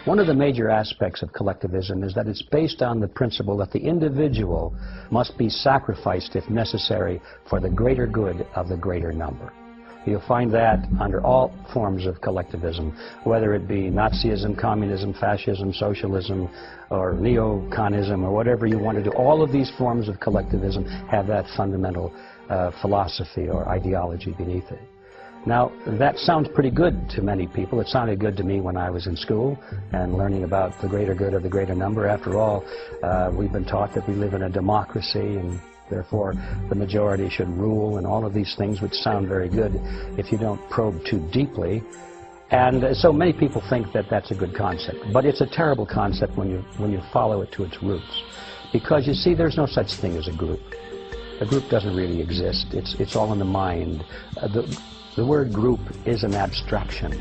One of the major aspects of collectivism is that it's based on the principle that the individual must be sacrificed if necessary for the greater good of the greater number. You'll find that under all forms of collectivism, whether it be Nazism, communism, fascism, socialism, or neoconism, or whatever you want to do. All of these forms of collectivism have that fundamental philosophy or ideology beneath it. Now, that sounds pretty good to many people. It sounded good to me when I was in school and learning about the greater good of the greater number. After all, we've been taught that we live in a democracy and therefore the majority should rule and all of these things, which sound very good if you don't probe too deeply. And so many people think that that's a good concept. But it's a terrible concept when you follow it to its roots. Because you see, there's no such thing as a group. A group doesn't really exist. It's all in the mind. The word group is an abstraction.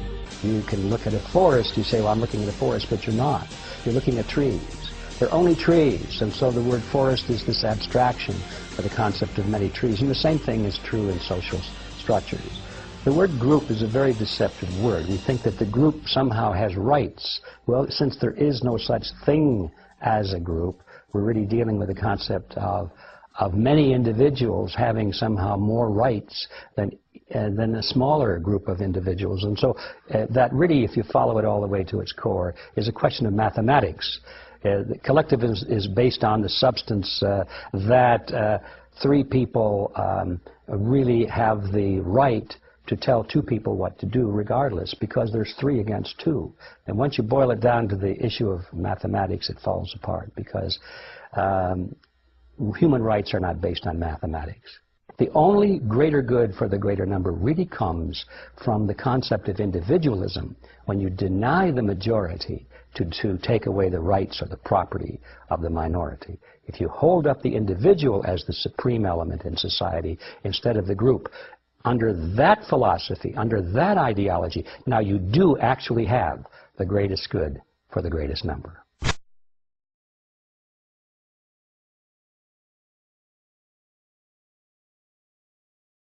You can look at a forest, you say, well, I'm looking at a forest, but you're not. You're looking at trees. They're only trees, and so the word forest is this abstraction for the concept of many trees. And the same thing is true in social structures. The word group is a very deceptive word. We think that the group somehow has rights. Well, since there is no such thing as a group, we're really dealing with the concept of many individuals having somehow more rights than a smaller group of individuals. And so that really, if you follow it all the way to its core, is a question of mathematics. Collectivism is based on the substance that three people really have the right to tell two people what to do regardless, because there's 3 against 2. And once you boil it down to the issue of mathematics, it falls apart, because human rights are not based on mathematics. The only greater good for the greater number really comes from the concept of individualism, when you deny the majority to take away the rights or the property of the minority. If you hold up the individual as the supreme element in society instead of the group, under that philosophy, under that ideology, now you do actually have the greatest good for the greatest number.